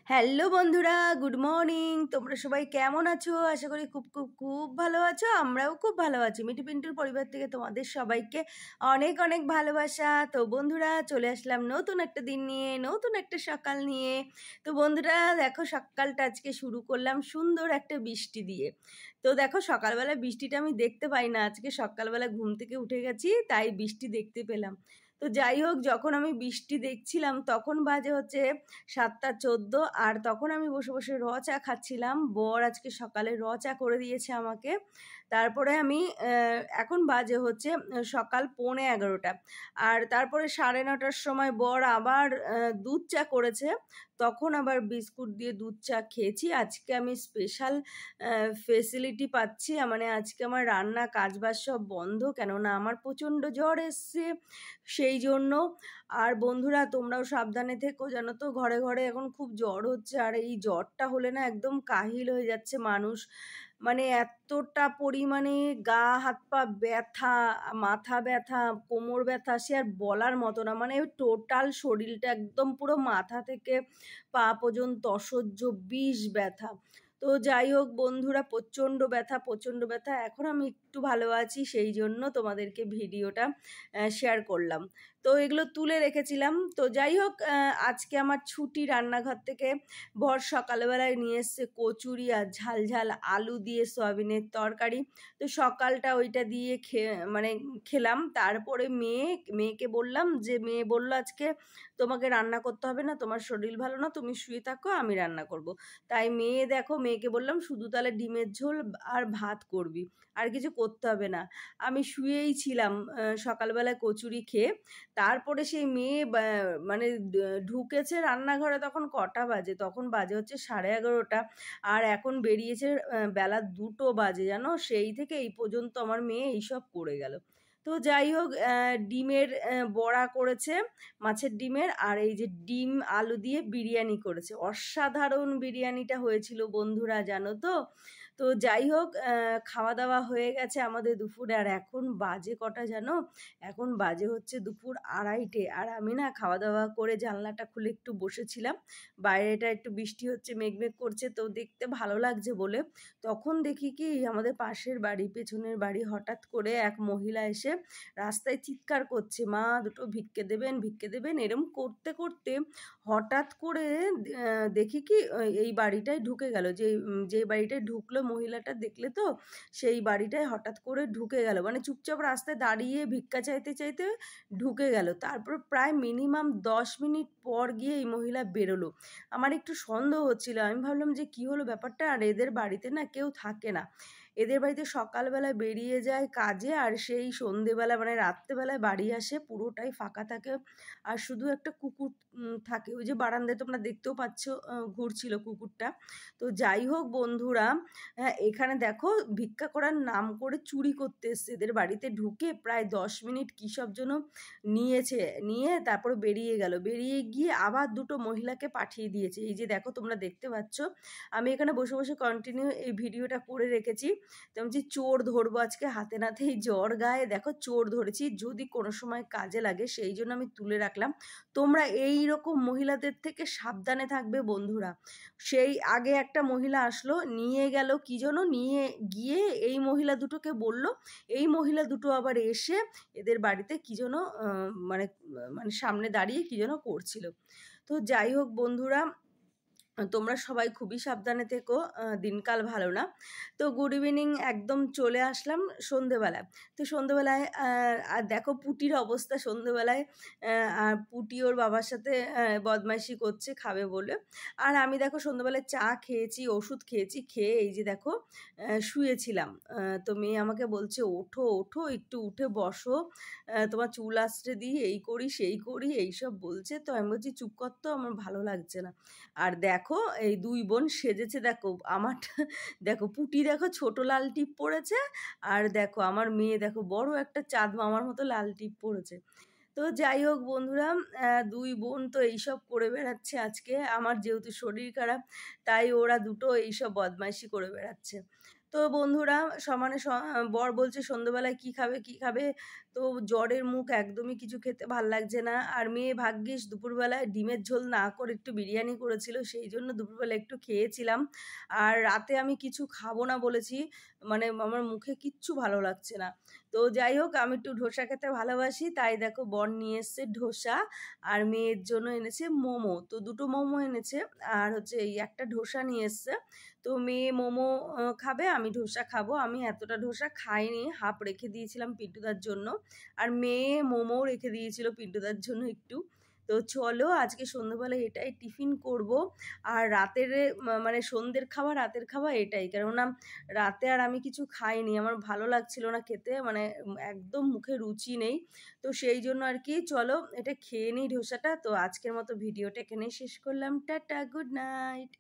Hello বন্ধুরা, good morning. তোমরা সবাই কেমন আছো? আশা করি খুব খুব খুব ভালো আছো। আমরাও খুব ভালো আছি। মিঠু পিন্টুর পরিবার থেকে তোমাদের সবাইকে অনেক অনেক ভালোবাসা। তো বন্ধুরা, চলে আসলাম নতুন একটা দিন নিয়ে, নতুন একটা সকাল নিয়ে। তো বন্ধুরা দেখো, সকালটা আজকে শুরু করলাম সুন্দর একটা বৃষ্টি দিয়ে। তো দেখো, সকালবেলা বৃষ্টিটা আমি দেখতে পাই না, আজকে সকালবেলা ঘুম থেকে উঠে গেছি, তাই বৃষ্টি দেখতে পেলাম। তো যাই হোক, যখন আমি বৃষ্টি দেখছিলাম তখন বাজে হচ্ছে 7:14, আর তখন আমি বসে বসে র চা খাচ্ছিলাম। বর আজকে সকালে র চা করে দিয়েছে আমাকে। তারপরে আমি এখন বাজে হচ্ছে সকাল 11:45, আর তারপরে 9:30টার সময় বর আবার দুধ চা করেছে। তখন আবার বিস্কুট দিয়ে দুধ চা খেয়েছি। আজকে আমি স্পেশাল ফেসিলিটি পাচ্ছি, মানে আজকে আমার রান্না কাজবাজ সব বন্ধ, কেননা আমার প্রচণ্ড জ্বর এসছে সেই জন্য। আর বন্ধুরা, তোমরাও সাবধানে থেকো, জানো তো ঘরে ঘরে এখন খুব জ্বর হচ্ছে, আর এই জ্বরটা হলে না একদম কাহিল হয়ে যাচ্ছে মানুষ। মানে এতটা পরিমাণে গা হাত পা ব্যথা, মাথা ব্যথা, কোমর ব্যথা, সে আর বলার মতো না। মানে টোটাল শরীরটা একদম পুরো মাথা থেকে পা পর্যন্ত অসহ্য বিষ ব্যথা। তো যাই হোক বন্ধুরা, প্রচণ্ড ব্যথা, প্রচণ্ড ব্যথা। এখন আমি একটু ভালো আছি, সেই জন্য তোমাদেরকে ভিডিওটা শেয়ার করলাম। তো এগুলো তুলে রেখেছিলাম। তো যাই হোক, আজকে আমার ছুটি। রান্নাঘর থেকে ভর সকালবেলায় নিয়ে এসছে কচুরি আর ঝাল ঝাল আলু দিয়ে সয়াবিনের তরকারি। তো সকালটা ওইটা দিয়ে মানে খেলাম। তারপরে মেয়েকে বললাম, যে মেয়ে বললো আজকে তোমাকে রান্না করতে হবে না, তোমার শরীর ভালো না, তুমি শুয়ে থাকো, আমি রান্না করব। তাই মেয়েকে বললাম শুধু তাহলে ডিমের ঝোল আর ভাত করবি, আর কিছু করতে হবে না। আমি শুয়েই ছিলাম সকালবেলায় কচুরি খেয়ে। তারপরে সেই মেয়ে মানে ঢুকেছে রান্নাঘরে, তখন কটা বাজে, তখন বাজে হচ্ছে 11:30, আর এখন বেরিয়েছে বেলা 2টো বাজে, জানো। সেই থেকে এই পর্যন্ত আমার মেয়ে এইসব করে গেল। তো যাই হোক, ডিমের বড়া করেছে, মাছের ডিমের, আর এই যে ডিম আলু দিয়ে বিরিয়ানি করেছে। অসাধারণ বিরিয়ানিটা হয়েছিল বন্ধুরা, জানো তো। তো যাই হোক, খাওয়া দাওয়া হয়ে গেছে আমাদের দুপুরে। আর এখন বাজে কটা জানো? এখন বাজে হচ্ছে দুপুর 2:30, আর আমি না খাওয়া দাওয়া করে জানলাটা খুলে একটু বসেছিলাম। বাইরেটা একটু বৃষ্টি হচ্ছে, মেঘমেঘ করছে, তো দেখতে ভালো লাগছে বলে। তখন দেখি কি, আমাদের পাশের বাড়ি, পেছনের বাড়ি, হঠাৎ করে এক মহিলা এসে রাস্তায় চিৎকার করছে, মা দুটো ভিক্ষে দেবেন, ভিক্ষে দেবেন। এরম করতে করতে হঠাৎ করে দেখি কি, এই বাড়িটায় ঢুকে গেল। যে বাড়িটায় ঢুকলো মহিলাটা, দেখলে তো, সেই বাড়িটায় হঠাৎ করে ঢুকে গেল। মানে চুপচাপ রাস্তায় দাঁড়িয়ে ভিক্ষা চাইতে চাইতে ঢুকে গেল। তারপর প্রায় মিনিমাম 10 মিনিট পর গিয়ে এই মহিলা বেরোলো। আমার একটু সন্দেহ হচ্ছিল, আমি ভাবলাম যে কি হলো ব্যাপারটা। আর এদের বাড়িতে না কেউ থাকে না, এদের বাড়িতে সকালবেলায় বেরিয়ে যায় কাজে, আর সেই সন্ধেবেলা মানে রাত্রেবেলায় বাড়ি আসে, পুরোটাই ফাঁকা থাকে। আর শুধু একটা কুকুর থাকে, ওই যে বারান্দায় তোমরা দেখতেও পাচ্ছ, ঘুরছিল কুকুরটা। তো যাই হোক বন্ধুরা, এখানে দেখো, ভিক্ষা করার নাম করে চুরি করতে এসছে এদের বাড়িতে, ঢুকে প্রায় 10 মিনিট কী সব জন্য নিয়ে তারপরে বেরিয়ে গেল। বেরিয়ে গিয়ে আবার দুটো মহিলাকে পাঠিয়ে দিয়েছে। এই যে দেখো, তোমরা দেখতে পাচ্ছ, আমি এখানে বসে বসে কন্টিনিউ এই ভিডিওটা করে রেখেছি। তো আমি যে চোর ধরবো আজকে, হাতে নাতে এই জ্বর গায়ে দেখো চোর ধরেছি, যদি কোনো সময় কাজে লাগে, সেই জন্য আমি তুলে রাখলাম। তোমরা এই রকম মহিলাদের থেকে সাবধানে থাকবে বন্ধুরা। সেই আগে একটা মহিলা আসলো, নিয়ে গেল কি যেন, নিয়ে গিয়ে এই মহিলা দুটোকে বলল, এই মহিলা দুটো আবার এসে এদের বাড়িতে কি যেন মানে মানে সামনে দাঁড়িয়ে কি যেন করছিল। তো যাই হোক বন্ধুরা, তোমরা সবাই খুবই সাবধানে থেকো, দিনকাল ভালো না। তো গুড ইভিনিং, একদম চলে আসলাম সন্ধেবেলায়। তো সন্ধেবেলায় আর দেখো পুটির অবস্থা সন্ধেবেলায়, আর পুটি ওর বাবার সাথে বদমাইশি করছে খাবে বলে। আর আমি দেখো সন্ধেবেলায় চা খেয়েছি, ওষুধ খেয়েছি, খেয়ে এই যে দেখো শুয়েছিলাম। তো মেয়ে আমাকে বলছে, ওঠো ওঠো, একটু উঠে বসো, তোমার চুল আঁচড়ে দিই, এই করি সেই করি, এইসব বলছে। তো আমি বলছি চুপ কর তো, আমার ভালো লাগছে না। আর দেখো এই দুই বোন সেজেছে, দেখো আমার দেখো পুটি দেখো ছোট লাল টিপ পরেছে, আর দেখো আমার মেয়ে দেখো বড় একটা চাঁদ মামার মতো লাল টিপ পরেছে। তো যাই হোক বন্ধুরা, দুই বোন তো এইসব করে বেড়াচ্ছে আজকে। আমার যেহেতু শরীর খারাপ, তাই ওরা দুটো এইসব বদমাইশি করে বেড়াচ্ছে। তো বন্ধুরা সমানে বর বলছে সন্ধ্যেবেলায় কী খাবে কী খাবে, তো জ্বরের মুখ একদমই কিছু খেতে ভাল লাগছে না। আর মেয়ে ভাগ্যিস দুপুরবেলায় ডিমের ঝোল না করে একটু বিরিয়ানি করেছিল, সেই জন্য দুপুরবেলা একটু খেয়েছিলাম। আর রাতে আমি কিছু খাবো না বলেছি, মানে আমার মুখে কিচ্ছু ভালো লাগছে না। তো যাই হোক, আমি একটু ধোসা খেতে ভালোবাসি, তাই দেখো বর নিয়ে এসছে ধোসা, আর মেয়ের জন্য এনেছে মোমো। তো দুটো মোমো এনেছে, আর হচ্ছে এই একটা ধোসা নিয়ে এসছে। তো মেয়ে মোমো খাবে, আমি ধোসা খাবো। আমি এতটা ধোসা খাইনি, হাফ রেখে দিয়েছিলাম পিন্টুদার জন্য, আর মেয়ে মোমো রেখে দিয়েছিল পিন্টুদার জন্য একটু। তো চলো আজকে সন্ধ্যেবেলায় এটাই টিফিন করব। আর রাতের মানে সন্ধ্যের খাবার রাতের খাবার এটাই, কেননা রাতে আর আমি কিছু খাইনি, আমার ভালো লাগছিল না খেতে, মানে একদম মুখে রুচি নেই। তো সেই জন্য আর কি চলো এটা খেয়ে নিই ধোসাটা। তো আজকের মতো ভিডিওটা এখানেই শেষ করলাম। Tata, good night.